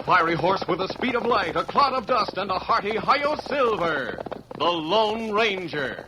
fiery horse with the speed of light, a cloud of dust, and a hearty hi-yo silver, the Lone Ranger.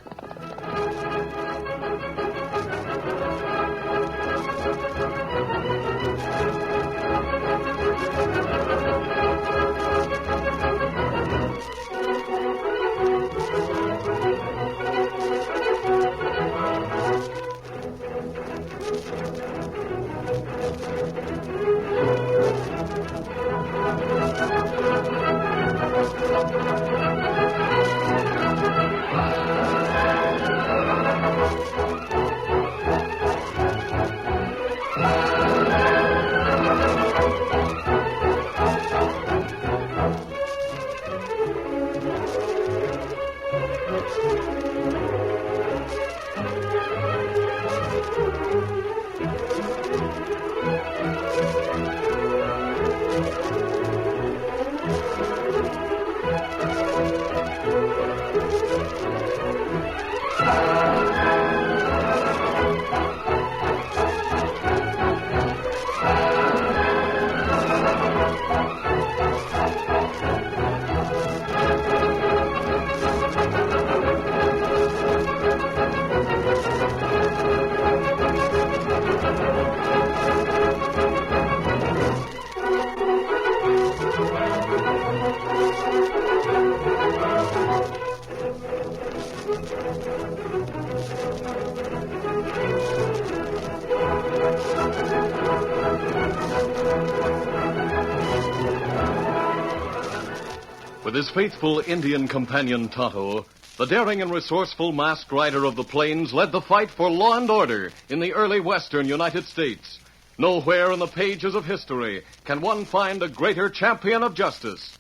With his faithful Indian companion Tonto, the daring and resourceful masked rider of the plains led the fight for law and order in the early western United States. Nowhere in the pages of history can one find a greater champion of justice.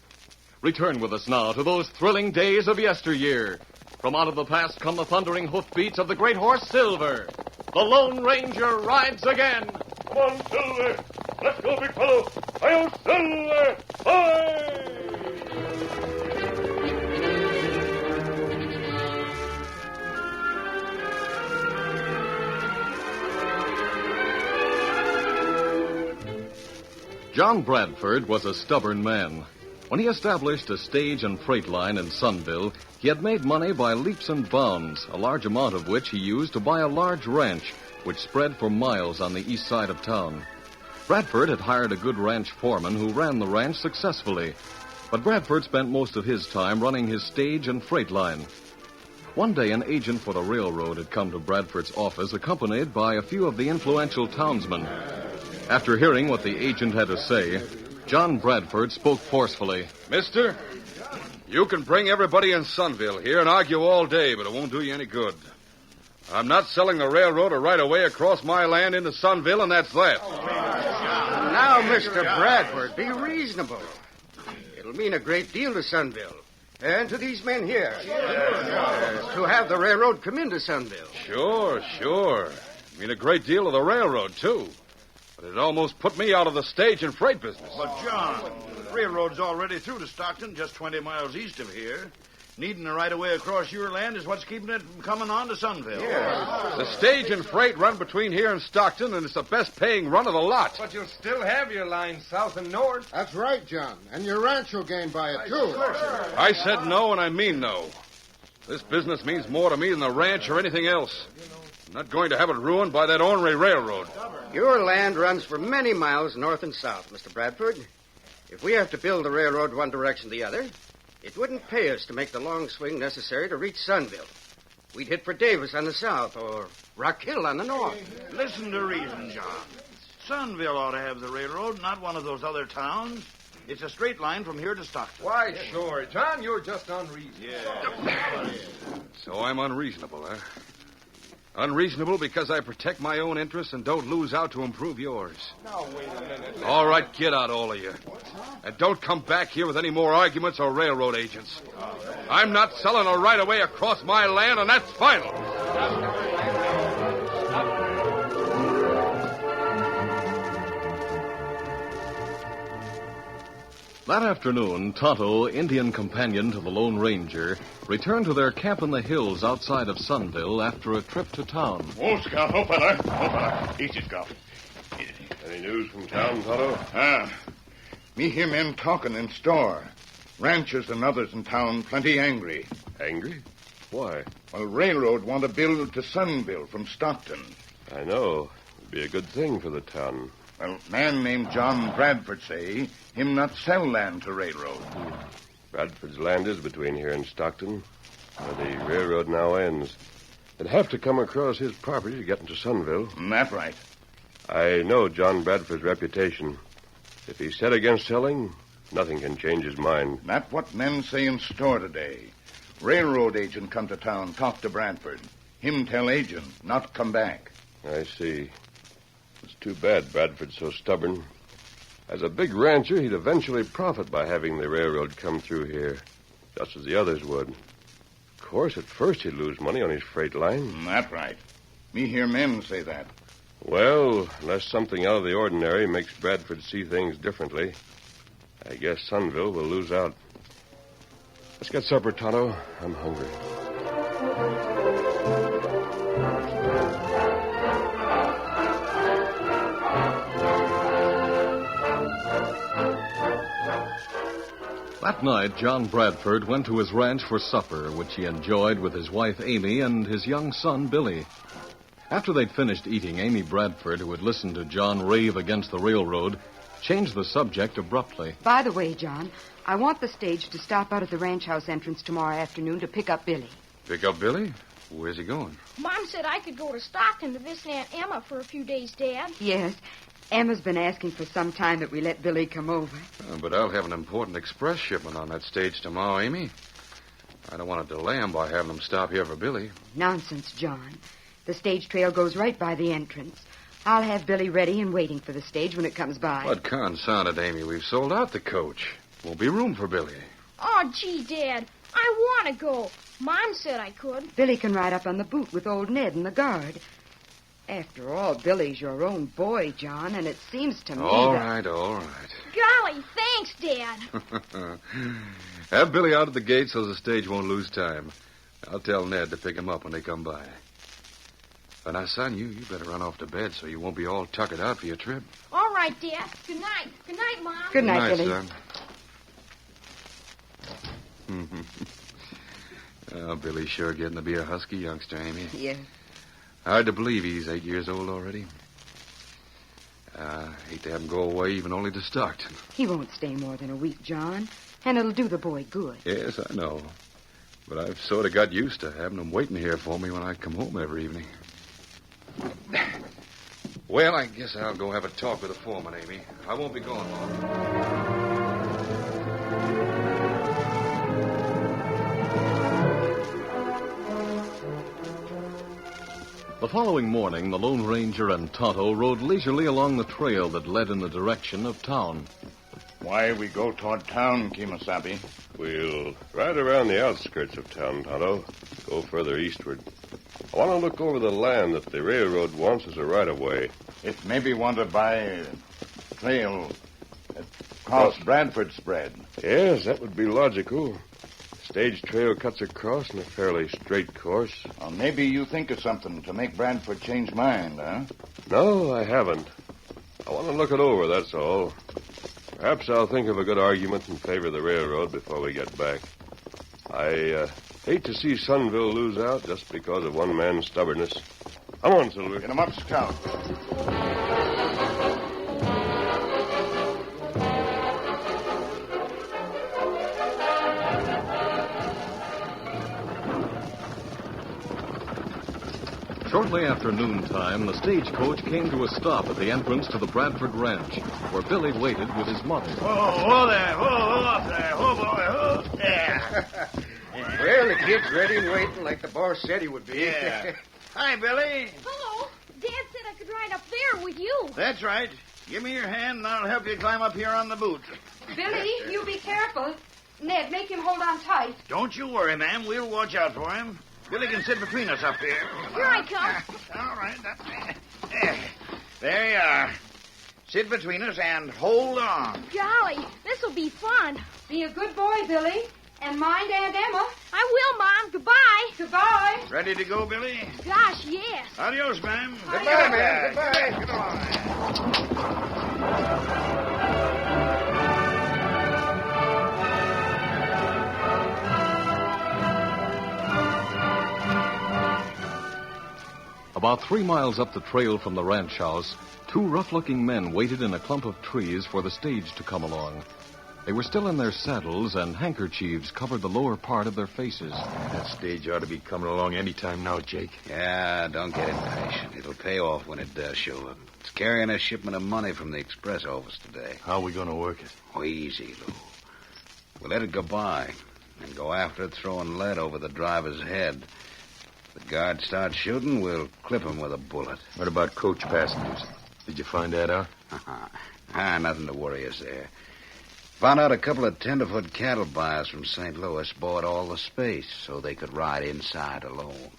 Return with us now to those thrilling days of yesteryear. From out of the past come the thundering hoofbeats of the great horse Silver. The Lone Ranger rides again. Come on, Silver. Let's go, big fellow. Hi-yo, Silver. Hi! John Bradford was a stubborn man. When he established a stage and freight line in Sunville, he had made money by leaps and bounds, a large amount of which he used to buy a large ranch, which spread for miles on the east side of town. Bradford had hired a good ranch foreman who ran the ranch successfully, but Bradford spent most of his time running his stage and freight line. One day, an agent for the railroad had come to Bradford's office accompanied by a few of the influential townsmen. After hearing what the agent had to say, John Bradford spoke forcefully. Mister, you can bring everybody in Sunville here and argue all day, but it won't do you any good. I'm not selling the railroad a right-of-way across my land into Sunville, and that's that. Now, Mr. Bradford, be reasonable. It'll mean a great deal to Sunville and to these men here to have the railroad come into Sunville. Sure. I mean a great deal to the railroad, too. But it almost put me out of the stage and freight business. But, John, the railroad's already through to Stockton, just 20 miles east of here. Needing a right-of-way across your land is what's keeping it from coming on to Sunville. Yeah. The stage and freight run between here and Stockton, and it's the best-paying run of the lot. But you'll still have your line south and north. That's right, John. And your ranch will gain by it, too. I said no, and I mean no. This business means more to me than the ranch or anything else. I'm not going to have it ruined by that ornery railroad. Your land runs for many miles north and south, Mr. Bradford. If we have to build the railroad one direction or the other, it wouldn't pay us to make the long swing necessary to reach Sunville. We'd hit for Davis on the south or Rock Hill on the north. Listen to reason, John. Sunville ought to have the railroad, not one of those other towns. It's a straight line from here to Stockton. Why, sure. John, you're just unreasonable. Yeah. So I'm unreasonable, huh? Unreasonable because I protect my own interests and don't lose out to improve yours. Now, wait a minute. All right, get out, all of you. And don't come back here with any more arguments or railroad agents. I'm not selling a right-of-way across my land, and that's final. That afternoon, Tonto, Indian companion to the Lone Ranger, returned to their camp in the hills outside of Sunville after a trip to town. Oh, Scout. Oh, fella. Easy, Scout. Any news from town, Tonto? Me hear men talking in store. Ranchers and others in town plenty angry. Angry? Why? Well, railroad want to build to Sunville from Stockton. I know. It'd be a good thing for the town. Well, man named John Bradford say him not sell land to railroad. Bradford's land is between here and Stockton, where the railroad now ends. They'd have to come across his property to get into Sunville. That's right. I know John Bradford's reputation. If he's set against selling, nothing can change his mind. That's what men say in store today. Railroad agent come to town, talk to Bradford. Him tell agent not come back. I see. It's too bad Bradford's so stubborn. As a big rancher, he'd eventually profit by having the railroad come through here, just as the others would. Of course, at first he'd lose money on his freight line. That's right. Me hear men say that. Well, unless something out of the ordinary makes Bradford see things differently, I guess Sunville will lose out. Let's get supper, Tonto. I'm hungry. That night, John Bradford went to his ranch for supper, which he enjoyed with his wife Amy and his young son Billy. After they'd finished eating, Amy Bradford, who had listened to John rave against the railroad, changed the subject abruptly. By the way, John, I want the stage to stop out at the ranch house entrance tomorrow afternoon to pick up Billy. Pick up Billy? Where's he going? Mom said I could go to Stockton to visit Aunt Emma for a few days, Dad. Yes. Emma's been asking for some time that we let Billy come over. But I'll have an important express shipment on that stage tomorrow, Amy. I don't want to delay him by having him stop here for Billy. Nonsense, John. The stage trail goes right by the entrance. I'll have Billy ready and waiting for the stage when it comes by. What confounded, Amy? We've sold out the coach. Won't be room for Billy. Oh, gee, Dad, I want to go. Mom said I could. Billy can ride up on the boot with old Ned and the guard. After all, Billy's your own boy, John, and it seems to me All that... right. Golly, thanks, Dad. Have Billy out at the gate so the stage won't lose time. I'll tell Ned to pick him up when they come by. But now, son, you better run off to bed so you won't be all tuckered out for your trip. All right, Dad. Good night. Good night, Mom. Good night, Billy. Son. Oh, Billy's sure getting to be a husky youngster, Amy. Yes. Hard to believe he's 8 years old already. Hate to have him go away, even only to Stockton. He won't stay more than a week, John, and it'll do the boy good. Yes, I know. But I've sort of got used to having him waiting here for me when I come home every evening. Well, I guess I'll go have a talk with the foreman, Amy. I won't be gone long. The following morning, the Lone Ranger and Tonto rode leisurely along the trail that led in the direction of town. Why we go toward town, Kemosabe? We'll ride around the outskirts of town, Tonto. Go further eastward. I want to look over the land that the railroad wants as a right-of-way. It maybe want to buy a trail across Bradford spread. Yes, that would be logical. Stage trail cuts across in a fairly straight course. Or maybe you think of something to make Bradford change mind, huh? No, I haven't. I want to look it over, that's all. Perhaps I'll think of a good argument in favor of the railroad before we get back. I hate to see Sunville lose out just because of one man's stubbornness. Come on, Silver. Get him up, Scout. Shortly after noontime, the stagecoach came to a stop at the entrance to the Bradford Ranch, where Billy waited with his mother. Whoa there. Whoa up there. Whoa, boy. Whoa. Yeah. Well, the kid's ready and waiting like the boss said he would be. Yeah. Hi, Billy. Hello. Dad said I could ride up there with you. That's right. Give me your hand, and I'll help you climb up here on the boot. Billy, you be careful. Ned, make him hold on tight. Don't you worry, ma'am. We'll watch out for him. Billy can sit between us up here. Here I come. All right. There you are. Sit between us and hold on. Golly, this'll be fun. Be a good boy, Billy, and mind Aunt Emma. I will, Mom. Goodbye. Goodbye. Ready to go, Billy? Gosh, yes. Adios, ma'am. Goodbye, man. Goodbye. Come on. About 3 miles up the trail from the ranch house, 2 rough-looking men waited in a clump of trees for the stage to come along. They were still in their saddles, and handkerchiefs covered the lower part of their faces. That stage ought to be coming along any time now, Jake. Yeah, don't get impatient. It'll pay off when it does show up. It's carrying a shipment of money from the express office today. How are we going to work it? Oh, easy, Lou. We'll let it go by and go after it, throwing lead over the driver's head. If the guard starts shooting, we'll clip him with a bullet. What about coach passengers? Did you find that out? Nothing to worry us there. Found out a couple of tenderfoot cattle buyers from St. Louis bought all the space so they could ride inside alone.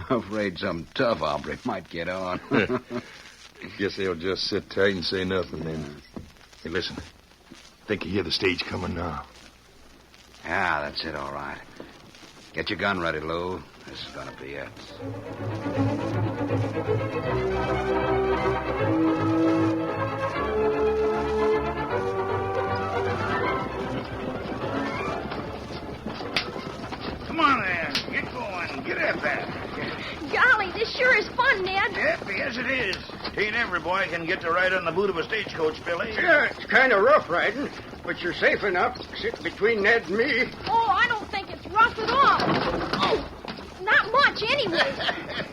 Afraid some tough hombre might get on. Guess they'll just sit tight and say nothing then. Hey, listen. Think you hear the stage coming now. Yeah, that's it, all right. Get your gun ready, Lou. This is going to be it. Come on, there. Get going. Get at that. Golly, this sure is fun, Ned. Yep, yes, it is. Ain't every boy can get to ride on the boot of a stagecoach, Billy. Yeah, it's kind of rough riding, but you're safe enough sitting between Ned and me. Oh, I don't think it's rough at all. Oh, not much, anyway.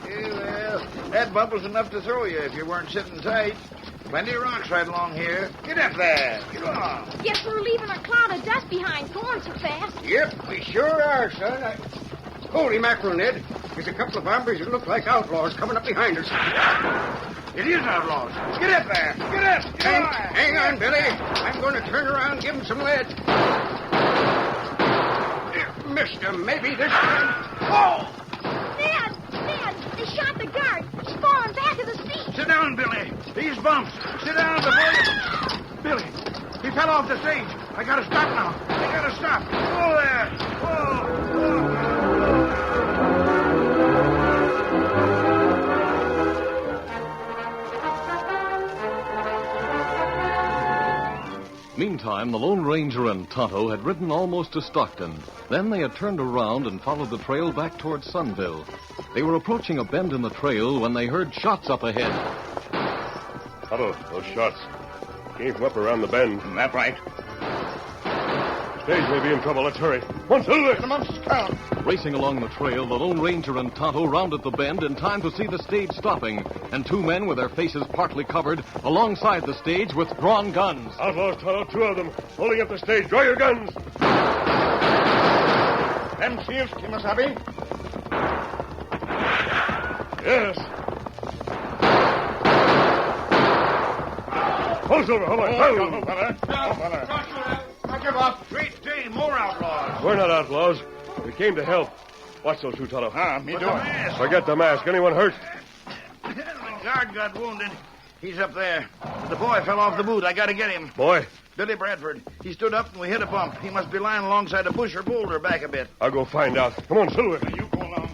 Well, that bumple's enough to throw you if you weren't sitting tight. Plenty of rocks right along here. Get up there. Get on. Guess we're leaving a cloud of dust behind going so fast. Yep, we sure are, son. Holy mackerel, Ned. There's a couple of hombres that look like outlaws coming up behind us. It is outlaws. Get up there. Get up. Get on. Hang on, Billy. I'm going to turn around and give him some lead. Mister, maybe this time. Oh! Ned, they shot the guard. He's falling back of the seat. Sit down, Billy. These bumps. Sit down before you... Billy, he fell off the stage. I gotta stop now. I gotta stop. Whoa there. Whoa. Meantime, the Lone Ranger and Tonto had ridden almost to Stockton. Then they had turned around and followed the trail back toward Sunville. They were approaching a bend in the trail when they heard shots up ahead. Tonto, those shots came from up around the bend. That right. Stage may be in trouble. Let's hurry. One, two, The months count. Racing along the trail, the Lone Ranger and Tonto rounded the bend in time to see the stage stopping, and 2 men with their faces partly covered alongside the stage with drawn guns. Outlaws, Tonto, 2 of them, holding up the stage. Draw your guns. Them seals, Kimasabi. Yes. Hold, Silver, hold on. Hold, fella. Give up. Great day, more outlaws. We're not outlaws. We came to help. Watch those 2, Tonto. Me With doing. the mask. Forget the mask. Anyone hurt? The guard got wounded. He's up there. The boy fell off the boot. I gotta get him. Boy, Billy Bradford. He stood up and we hit a bump. He must be lying alongside a bush or boulder back a bit. I'll go find out. Come on, Silver. You go along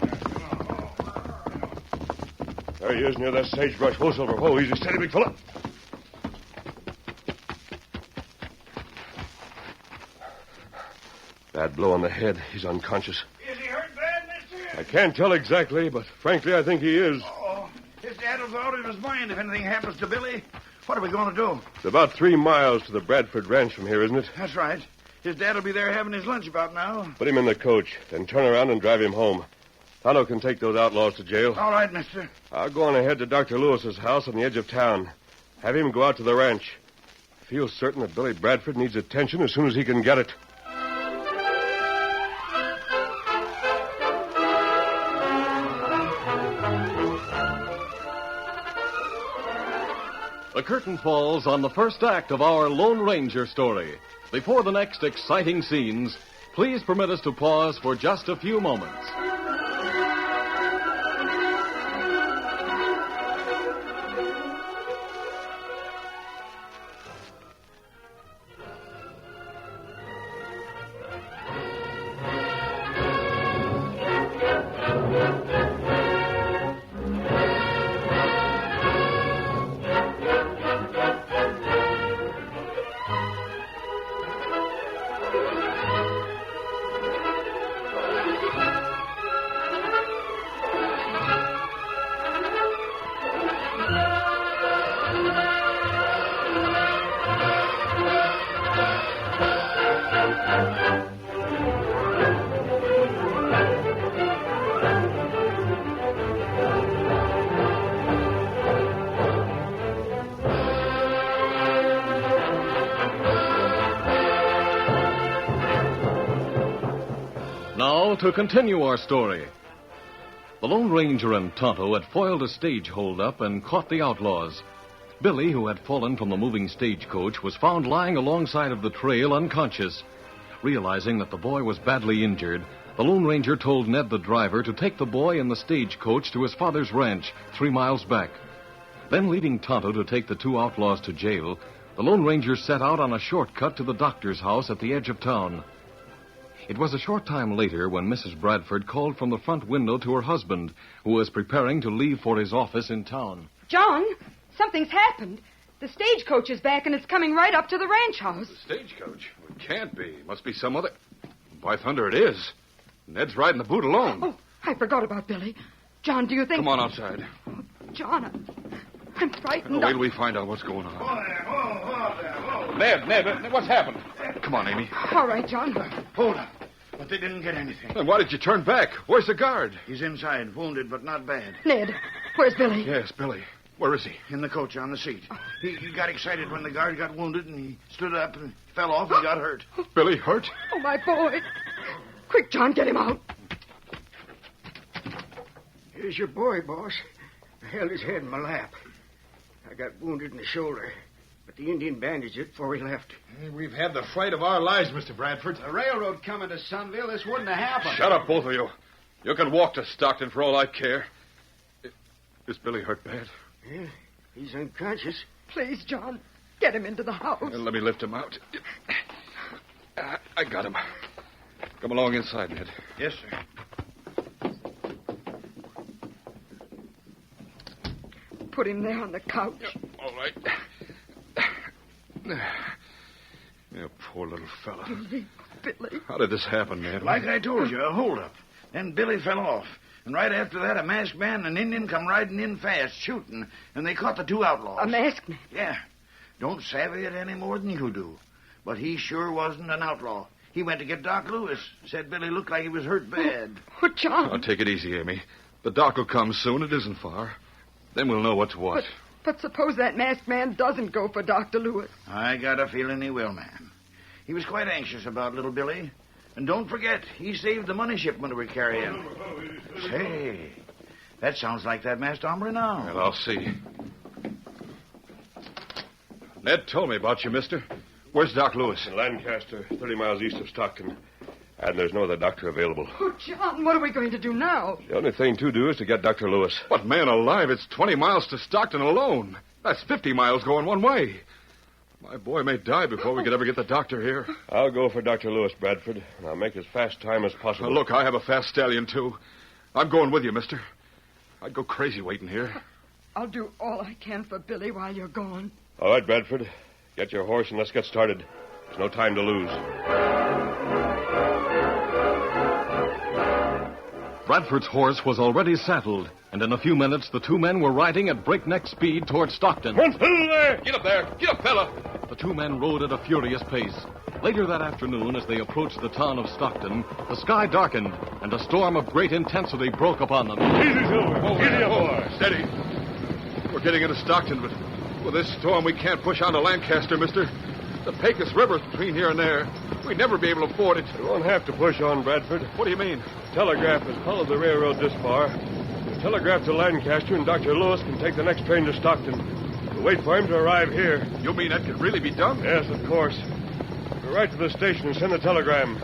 there. There he is near that sagebrush. Whoa, Silver. Whoa, easy. Steady, big fella. Bad blow on the head. He's unconscious. Is he hurt bad, mister? I can't tell exactly, but frankly, I think he is. Oh, his dad will go out of his mind if anything happens to Billy. What are we going to do? It's about 3 miles to the Bradford Ranch from here, isn't it? That's right. His dad will be there having his lunch about now. Put him in the coach, then turn around and drive him home. Tonto can take those outlaws to jail. All right, mister. I'll go on ahead to Dr. Lewis's house on the edge of town. Have him go out to the ranch. I feel certain that Billy Bradford needs attention as soon as he can get it. The curtain falls on the first act of our Lone Ranger story. Before the next exciting scenes, please permit us to pause for just a few moments. to continue our story. The Lone Ranger and Tonto had foiled a stage holdup and caught the outlaws. Billy, who had fallen from the moving stagecoach, was found lying alongside of the trail unconscious. Realizing that the boy was badly injured, the Lone Ranger told Ned, the driver, to take the boy and the stagecoach to his father's ranch 3 miles back. Then, leaving Tonto to take the 2 outlaws to jail, the Lone Ranger set out on a shortcut to the doctor's house at the edge of town. It was a short time later when Mrs. Bradford called from the front window to her husband, who was preparing to leave for his office in town. John, something's happened. The stagecoach is back, and it's coming right up to the ranch house. The stagecoach? It can't be. It must be some other... By thunder, it is. Ned's riding the boot alone. Oh, I forgot about Billy. John, do you think... Come on outside. Oh, John, I'm frightened. Wait till we find out what's going on. Whoa. Ned, what's happened? Come on, Amy. All right, John. Hold up. But they didn't get anything. Then why did you turn back? Where's the guard? He's inside, wounded, but not bad. Ned, where's Billy? Yes, Billy. Where is he? In the coach on the seat. He got excited when the guard got wounded, and he stood up and fell off and got hurt. Billy hurt? Oh, my boy. Quick, John, get him out. Here's your boy, boss. I held his head in my lap. I got wounded in the shoulder, but the Indian bandaged it before we left. We've had the fright of our lives, Mr. Bradford. The railroad coming to Sunville, this wouldn't have happened. Shut up, both of you. You can walk to Stockton for all I care. Is Billy hurt bad? Yeah, he's unconscious. Please, John, get him into the house. Let me lift him out. I got him. Come along inside, Ned. Yes, sir. Put him there on the couch. All right. You poor little fella. Billy. How did this happen, Ned? Like I told you, a holdup. Then Billy fell off. And right after that, a masked man and an Indian come riding in fast, shooting, and they caught the 2 outlaws. A masked man? Yeah. Don't savvy it any more than you do. But he sure wasn't an outlaw. He went to get Doc Lewis. Said Billy looked like he was hurt bad. Oh, John. Oh, take it easy, Amy. The doc will come soon. It isn't far. Then we'll know what's what. But suppose that masked man doesn't go for Dr. Lewis. I got a feeling he will, ma'am. He was quite anxious about little Billy. And don't forget, he saved the money shipment we're carrying. Say, that sounds like that masked hombre now. Well, I'll see. Ned told me about you, mister. Where's Doc Lewis? In Lancaster, 30 miles east of Stockton. And there's no other doctor available. Oh, John, what are we going to do now? The only thing to do is to get Dr. Lewis. But, man alive, it's 20 miles to Stockton alone. That's 50 miles going one way. My boy may die before we could ever get the doctor here. I'll go for Dr. Lewis, Bradford, and I'll make as fast time as possible. Now, look, I have a fast stallion, too. I'm going with you, mister. I'd go crazy waiting here. I'll do all I can for Billy while you're gone. All right, Bradford. Get your horse and let's get started. There's no time to lose. Bradford's horse was already saddled, and in a few minutes the 2 men were riding at breakneck speed toward Stockton. Run through there! Get up there! Get up, fella! The 2 men rode at a furious pace. Later that afternoon, as they approached the town of Stockton, the sky darkened, and a storm of great intensity broke upon them. Easy, Silver. Easy, boy. Steady. We're getting into Stockton, but with this storm, we can't push on to Lancaster, mister. The Pecos River's between here and there. We'd never be able to ford it. We won't have to push on, Bradford. What do you mean? Telegraph has followed the railroad this far. We'll telegraph to Lancaster, and Dr. Lewis can take the next train to Stockton. We'll wait for him to arrive here. You mean that could really be done? Yes, of course. Go right to the station and send the telegram.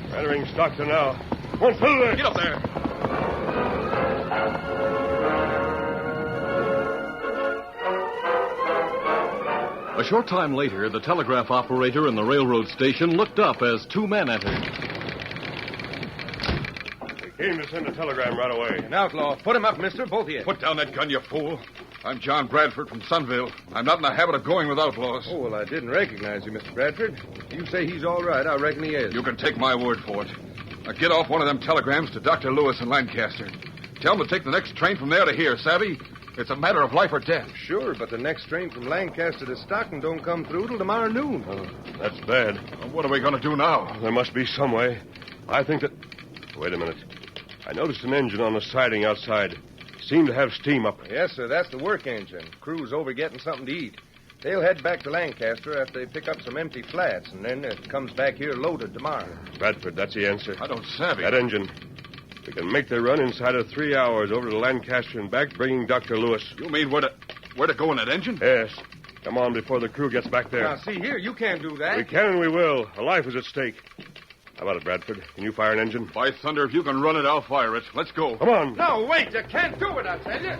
We're entering Stockton now. Run through there! Get up there! A short time later, the telegraph operator in the railroad station looked up as 2 men entered. They came to send a telegram right away. An outlaw. Put him up, mister, both of you. Put down that gun, you fool. I'm John Bradford from Sunville. I'm not in the habit of going with outlaws. Oh, well, I didn't recognize you, Mr. Bradford. You say he's all right. I reckon he is. You can take my word for it. Now get off one of them telegrams to Dr. Lewis in Lancaster. Tell him to take the next train from there to here, savvy? It's a matter of life or death. Sure, but the next train from Lancaster to Stockton don't come through till tomorrow noon. Oh, that's bad. Well, what are we going to do now? There must be some way. I think that... Wait a minute. I noticed an engine on the siding outside. Seemed to have steam up. Yes, sir, that's the work engine. Crew's over getting something to eat. They'll head back to Lancaster after they pick up some empty flats, and then it comes back here loaded tomorrow. Bradford, that's the answer. I don't savvy. That engine. We can make the run inside of 3 hours over to Lancaster and back, bringing Dr. Lewis. You mean where to go in that engine? Yes. Come on before the crew gets back there. Now, see here, you can't do that. We can and we will. A life is at stake. How about it, Bradford? Can you fire an engine? By thunder, if you can run it, I'll fire it. Let's go. Come on. No, wait, you can't do it, I tell you.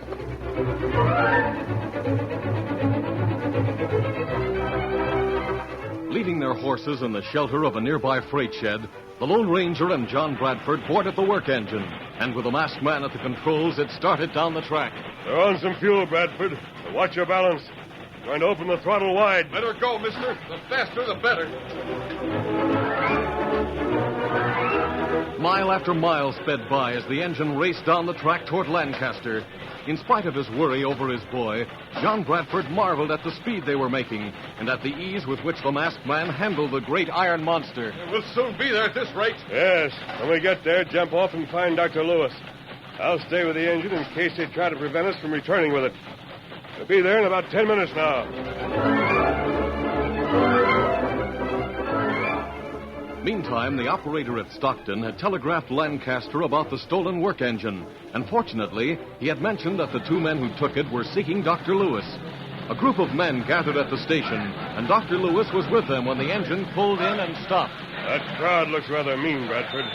Leaving their horses in the shelter of a nearby freight shed, the Lone Ranger and John Bradford boarded the work engine, and with the masked man at the controls, it started down the track. They're on some fuel, Bradford. So watch your balance. Going to open the throttle wide. Let her go, mister. The faster, the better. Mile after mile sped by as the engine raced down the track toward Lancaster. In spite of his worry over his boy, John Bradford marveled at the speed they were making and at the ease with which the masked man handled the great iron monster. We'll soon be there at this rate. Yes. When we get there, jump off and find Dr. Lewis. I'll stay with the engine in case they try to prevent us from returning with it. We'll be there in about 10 minutes now. Meantime, the operator at Stockton had telegraphed Lancaster about the stolen work engine, and fortunately, he had mentioned that the two men who took it were seeking Dr. Lewis. A group of men gathered at the station, and Dr. Lewis was with them when the engine pulled in and stopped. That crowd looks rather mean, Bradford.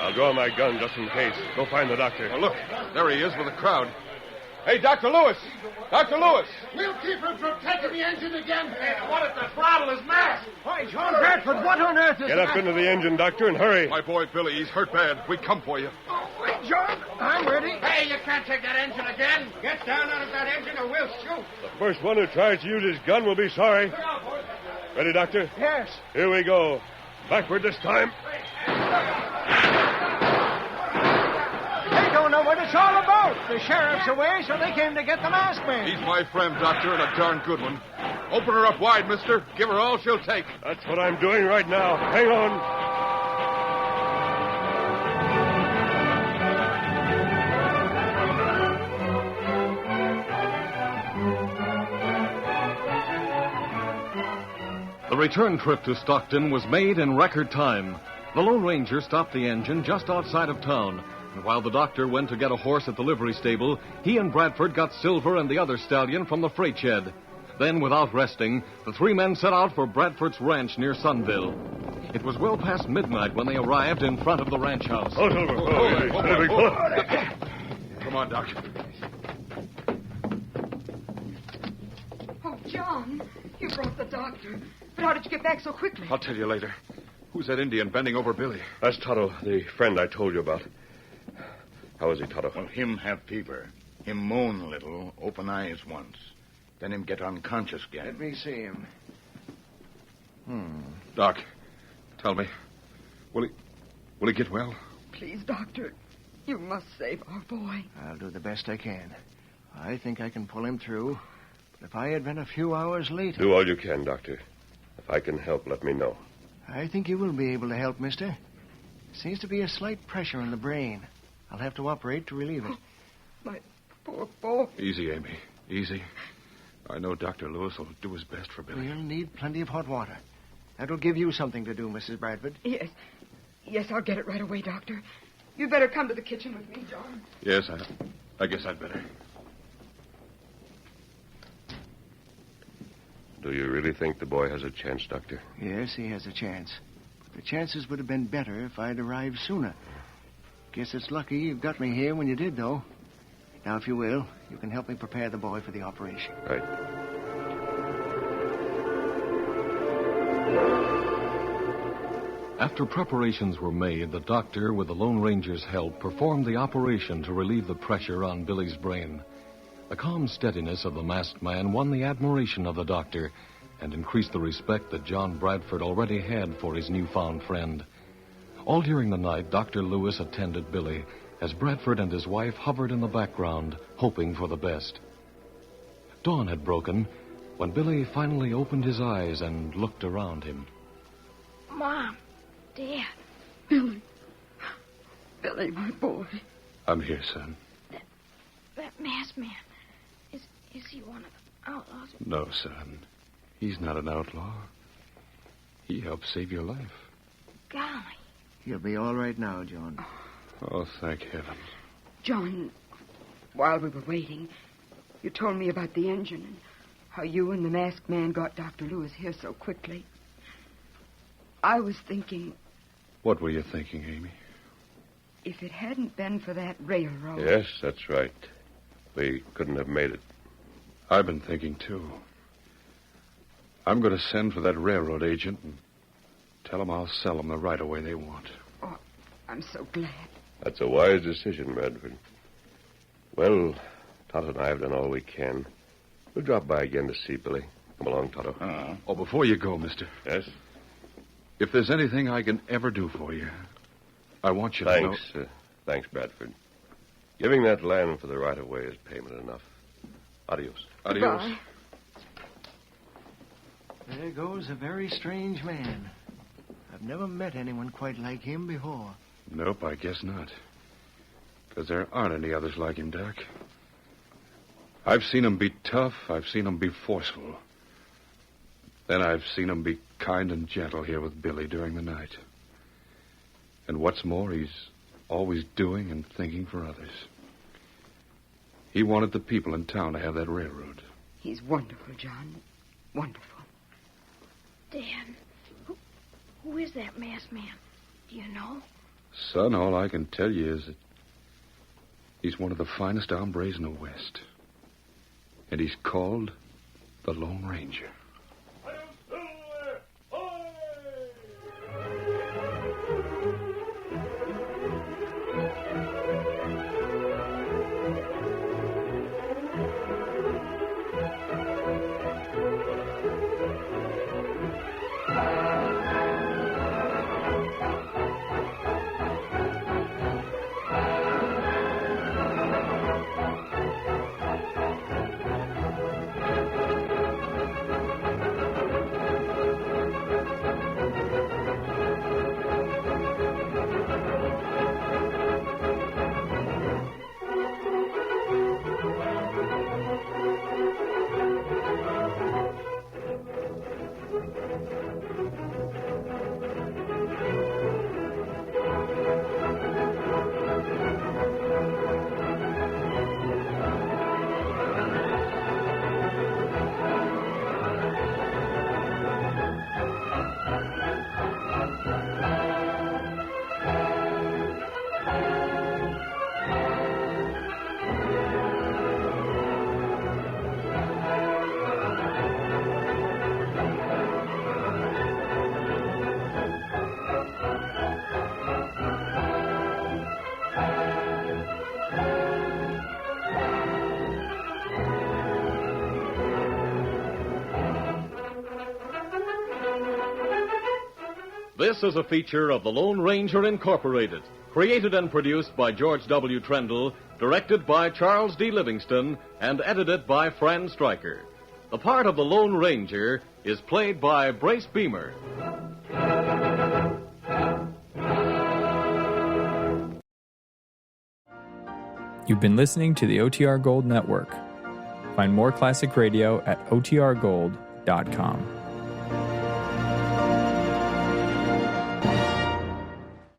I'll draw my gun just in case. Go find the doctor. Well, look, there he is with the crowd. Hey, Dr. Lewis! Dr. Lewis! We'll keep him from taking the engine again. What if the throttle is masked? Why, John Bradford, what on earth is Get up into the engine, Doctor, and hurry. My boy Billy, he's hurt bad. We come for you. Oh, wait, John, I'm ready. Hey, you can't take that engine again. Get down out of that engine or we'll shoot. The first one who tries to use his gun will be sorry. Ready, Doctor? Yes. Here we go. Backward this time. They don't know what it's all about. The sheriff's away, so they came to get the masked man. He's my friend, Doctor, and a darn good one. Open her up wide, mister. Give her all she'll take. That's what I'm doing right now. Hang on. The return trip to Stockton was made in record time. The Lone Ranger stopped the engine just outside of town, and while the doctor went to get a horse at the livery stable, he and Bradford got Silver and the other stallion from the freight shed. Then, without resting, the three men set out for Bradford's ranch near Sunville. It was well past midnight when they arrived in front of the ranch house. Oh, Silver. Come on, Doc. Oh, John, you brought the doctor. But how did you get back so quickly? I'll tell you later. Who's that Indian bending over Billy? That's Tonto, the friend I told you about. How is he, Tonto? Well, him have fever. Him moan a little, open eyes once. Then him get unconscious again. Let me see him. Doc, tell me, will he get well? Please, doctor, you must save our boy. I'll do the best I can. I think I can pull him through. But if I had been a few hours later... Do all you can, Doctor. If I can help, let me know. I think you will be able to help, mister. Seems to be a slight pressure on the brain. I'll have to operate to relieve it. My poor boy. Easy, Amy. Easy. I know Dr. Lewis will do his best for Billy. We'll need plenty of hot water. That'll give you something to do, Mrs. Bradford. Yes. Yes, I'll get it right away, doctor. You'd better come to the kitchen with me, John. Yes, I guess I'd better. Do you really think the boy has a chance, Doctor? Yes, he has a chance. But the chances would have been better if I'd arrived sooner. Guess it's lucky you got me here when you did, though. Now, if you will, you can help me prepare the boy for the operation. Right. After preparations were made, the doctor, with the Lone Ranger's help, performed the operation to relieve the pressure on Billy's brain. The calm steadiness of the masked man won the admiration of the doctor and increased the respect that John Bradford already had for his newfound friend. All during the night, Dr. Lewis attended Billy as Bradford and his wife hovered in the background, hoping for the best. Dawn had broken when Billy finally opened his eyes and looked around him. Mom, Dad. Billy. Billy, my boy. I'm here, son. That masked man. Is he one of the outlaws? No, son. He's not an outlaw. He helped save your life. Golly. He'll be all right now, John. Oh, thank heaven. John, while we were waiting, you told me about the engine and how you and the masked man got Dr. Lewis here so quickly. I was thinking, What were you thinking, Amy? if it hadn't been for that railroad... Yes, that's right. We couldn't have made it. I've been thinking, too. I'm going to send for that railroad agent and tell him I'll sell them the right-of-way they want. Oh, I'm so glad. That's a wise decision, Bradford. Well, Toto and I have done all we can. We'll drop by again to see Billy. Come along, Toto. Oh, before you go, mister. Yes? If there's anything I can ever do for you, I want you to know... Thanks. Thanks, Bradford. Giving that land for the right-of-way is payment enough. Adios. Adios. Goodbye. There goes a very strange man. I've never met anyone quite like him before. Nope, I guess not. Because there aren't any others like him, Doc. I've seen him be tough. I've seen him be forceful. Then I've seen him be kind and gentle here with Billy during the night. And what's more, he's always doing and thinking for others. He wanted the people in town to have that railroad. He's wonderful, John. Wonderful. Dad, who is that masked man? Do you know? Son, all I can tell you is that he's one of the finest hombres in the West. And he's called the Lone Ranger. This is a feature of the Lone Ranger Incorporated, created and produced by George W. Trendle, directed by Charles D. Livingston, and edited by Fran Stryker. The part of the Lone Ranger is played by Brace Beamer. You've been listening to the OTR Gold Network. Find more classic radio at otrgold.com.